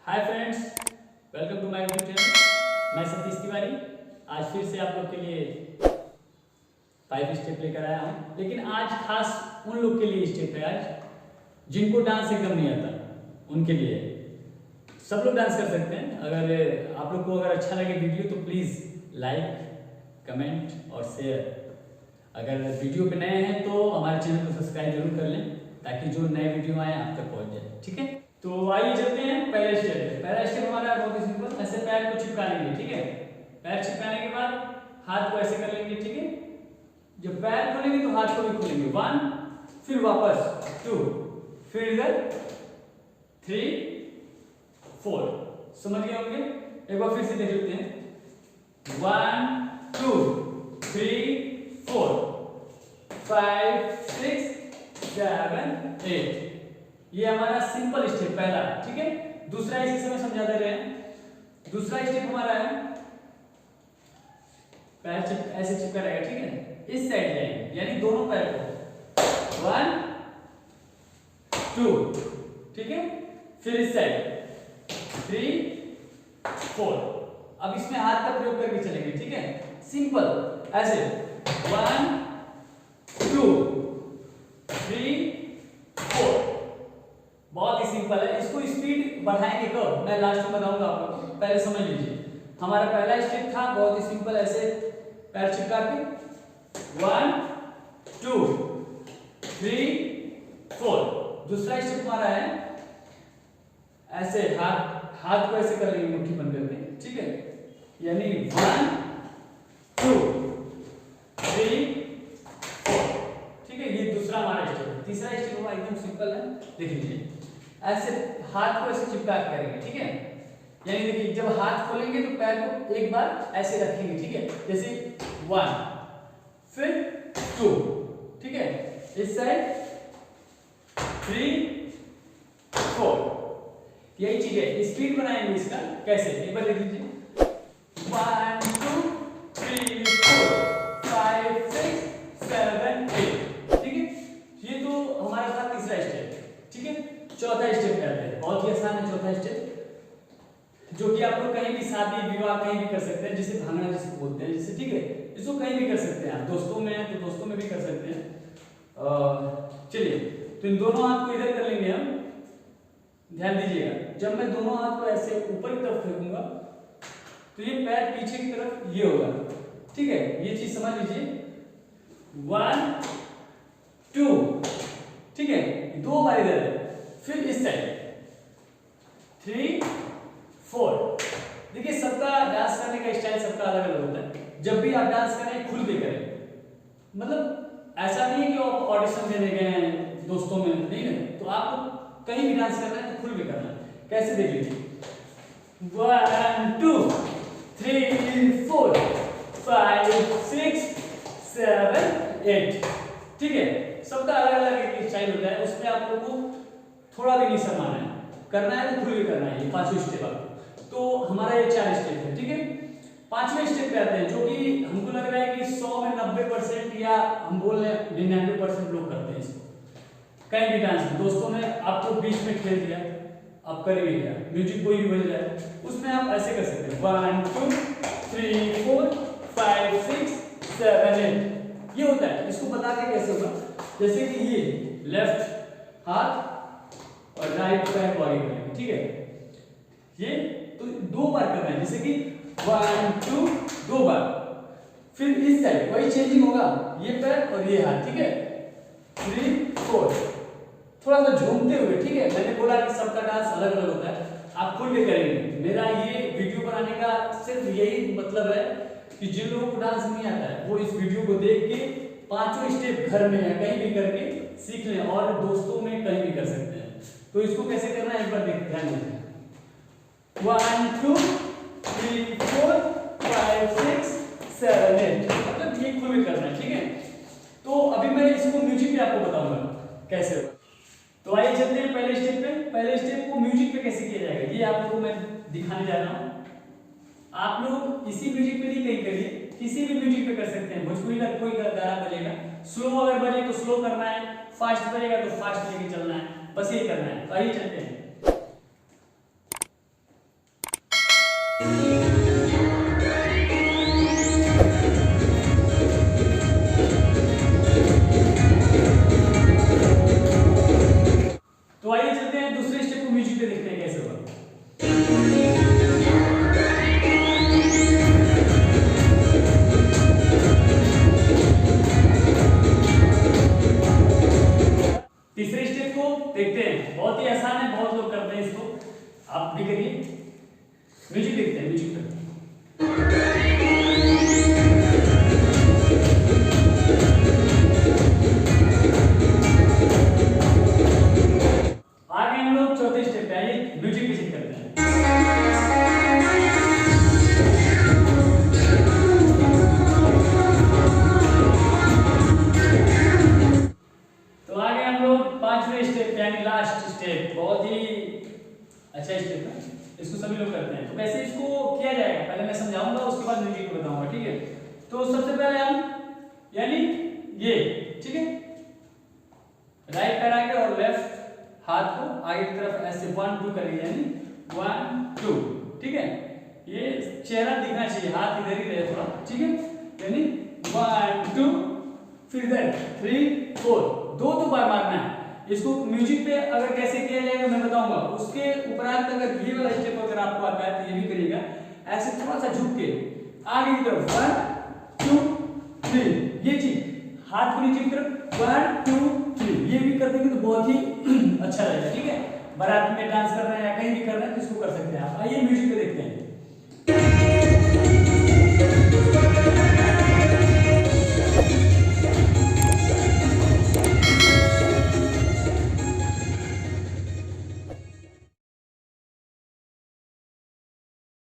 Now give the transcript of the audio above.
Hi friends, welcome to my YouTube channel. मैं सतीश तिवारी आज फिर से आप लोग के लिए 5 स्टेप लेकर आया हूँ। लेकिन आज खास उन लोग के लिए स्टेप है आज जिनको डांस एकदम नहीं आता, उनके लिए। सब लोग डांस कर सकते हैं। अगर आप लोग को अगर अच्छा लगे वीडियो तो प्लीज़ लाइक, कमेंट और शेयर। अगर वीडियो पे नए हैं तो हमारे चैनल को सब्सक्राइब जरूर कर लें ताकि जो नए वीडियो आए आप तक पहुँच जाए। ठीक है, तो आइए चलते हैं पहले स्टेप पे। पहला स्टेप हमारा बहुत ही सिंपल, ऐसे पैर को चिपका लेंगे। ठीक है, पैर चिपकाने के बाद हाथ को ऐसे कर लेंगे। ठीक है, जब पैर खोलेंगे तो हाथ को भी खोलेंगे। 1, फिर वापस 2, फिर इधर 3, 4। समझ गए होंगे? एक बार फिर से देख लेते हैं। 1 2 3 4 5 6 7 8। ये हमारा सिंपल स्टेप पहला। ठीक है, दूसरा इसी समय समझा दे रहे हैं। दूसरा स्टेप हमारा है पैर ऐसे चिपका रहेगा। ठीक है, इस साइड जाएंगे यानी दोनों पैर को 1 2। ठीक है, फिर इस साइड 3 4। अब इसमें हाथ का प्रयोग करके चलेंगे। ठीक है, सिंपल ऐसे 1 2 3 4। बहुत ही सिंपल है। इसको स्पीड बढ़ाएंगे कब, मैं लास्ट में बताऊंगा आप लोगों को। पहले समझ लीजिए, हमारा पहला स्टेप था बहुत ही सिंपल, ऐसे पैर चिपका के 1 2 3 4। दूसरा स्टेप हमारा है ऐसे हाथ को ऐसे कर लेंगे मुट्ठी बंद करके। ठीक है, यानी 1 2 3 4। ठीक है, ये दूसरा हमारा स्टेप। तीसरा स्टेप हमारा एकदम सिंपल है, देख लीजिए। ऐसे हाथ को ऐसे चिपका के करेंगे। ठीक है, यानी देखिए जब हाथ खोलेंगे तो पैर को एक बार ऐसे रखेंगे। ठीक है, जैसे 1 फिर 2। ठीक है, इस साइड 3 4। यही चीज है, स्पीड बनाएंगे इसका कैसे, एक बार देख लीजिए। 1 2 3 4 5 6 7 8। ठीक है, ये तो हमारा था तीसरा स्टेप। ठीक है, चौथा स्टेप करते हैं। बहुत ही आसान है चौथा स्टेप, जो कि आप लोग कहीं भी शादी विवाह कहीं भी कर सकते हैं, जिसे भांगड़ा जिसको बोलते हैं जिसे। ठीक है, इसको कहीं भी कर सकते हैं आप। दोस्तों में है तो दोस्तों में भी कर सकते हैं। चलिए, तो इन दोनों हाथ को इधर कर लेंगे हम। ध्यान दीजिएगा, जब मैं दोनों हाथ को ऐसे ऊपर की तरफ फेंकूंगा तो ये पैर पीछे की तरफ ये होगा। ठीक है, ये चीज समझ लीजिए। 1 2। ठीक है, दो बार इधर है, फिर इस साइड 3 4। देखिए सबका डांस करने का स्टाइल सबका अलग अलग होता है। जब भी आप डांस करें खुल के करें, मतलब ऐसा नहीं है कि आप ऑडिशन देने गए हैं दोस्तों में, नहीं ना। तो आपको कहीं भी डांस करना है तो खुल के करना है। कैसे देख लीजिए, 1 2 3 4 5 6 7 8। ठीक है, सबका अलग अलग स्टाइल होता है, उसमें आप लोगों को थोड़ा भी नहीं शर्माना है, करना है तो खुल के करना है। ये पांचवें स्टेप आपको। तो हमारा ये 4 स्टेप है। ठीक है, पांचवें स्टेप पे आते हैं, जो कि हमको लग रहा है कि 100 में 90% या हम बोल रहे हैं 99% लोग करते हैं इसको कहीं भी डांस में। दोस्तों ने आपको बीच में खेल दिया, आप करेंगे क्या, म्यूजिक कोई भी बज रहा है उसमें आप ऐसे कर सकते हैं 1 2 3 4 5 6 7 8। ये होता है, इसको बता के कैसे होगा, जैसे कि ये लेफ्ट हाथ और राइट पैर को आगे करेंगे। ठीक है, ये तो 2 बार करना है, जैसे कि 1 2 2 बार। फिर इस साइड वही चेंजिंग होगा, ये पैर और ये हाथ। ठीक है, 3 4, थोड़ा सा झूमते हुए। ठीक है, मैंने बोला कि सबका डांस अलग अलग होता है, आप खुल के करेंगे। मेरा ये वीडियो बनाने का सिर्फ यही मतलब है कि जिन लोगों को डांस नहीं आता है वो इस वीडियो को देख के पांचों स्टेप घर में या कहीं भी करके सीख लें, और दोस्तों में कहीं भी कर सकते हैं। तो इसको कैसे करना है एक बार देख ध्यान दीजिए। 1 2 3 4 5 6 7 8, मतलब ये खुल के करना है। ठीक है, तो अभी मैं इसको म्यूजिक पे आपको बताऊंगा कैसे होगा। तो आइए चलते हैं पहले स्टेप पे। पहले स्टेप को म्यूजिक पे कैसे किया जाएगा ये आप लोगों को मैं दिखाने जा रहा हूँ। आप लोग इसी म्यूजिक पे नहीं कहीं करिए, किसी भी म्यूजिक पे कर सकते हैं। भोजपुरी का कोई गाना बजेगा, स्लो अगर बजे तो स्लो करना है, फास्ट बजेगा तो फास्ट लेके चलना है, बस ये करना है। तो आइए चलते हैं। तीसरे स्टेप को देखते हैं, बहुत ही आसान है, बहुत लोग करते हैं इसको, आप भी करिए। म्यूजिक देखते हैं, म्यूजिक पे आगे हम लोग चौथे स्टेप पे आइए, म्यूजिक पे चेक करते हैं। तो आगे हम लोग पांचवें स्टेप यानी लास्ट स्टेप, बहुत ही अच्छा स्टेप है, इसको सभी लोग करते हैं। तो कैसे इसको किया जाएगा पहले मैं समझाऊंगा, उसके बाद म्यूजिक को बताऊंगा, ठीक है। तो सबसे पहले हम यानी ये, ठीक है, राइट पैर आगे और लेफ्ट हाथ को आगे की तरफ ऐसे 1 2 करिए, यानी 1 2, ठीक है। ये चेहरा दिखना चाहिए, हाथ इधर ही रहे थोड़ा, ठीक है, यानी 1 2, फिर इधर 3 4, दो बार मारना है। इसको म्यूजिक पे अगर कैसे किया जाएगा मैं बताऊंगा, उसके उपरांत अगर ये वाला स्टेप अगर आपको आता है तो ये भी करिएगा, ऐसे थोड़ा सा झुक के आगे की तरफ 1 2 3, ये चीज हाथ को नीचे की तरफ 1 2 3, ये भी कर देंगे तो बहुत ही अच्छा रहेगा, ठीक है। बारात में डांस कर रहे हैं या कहीं भी कर रहे हैं तो इसको कर सकते हैं आप। आइए म्यूजिक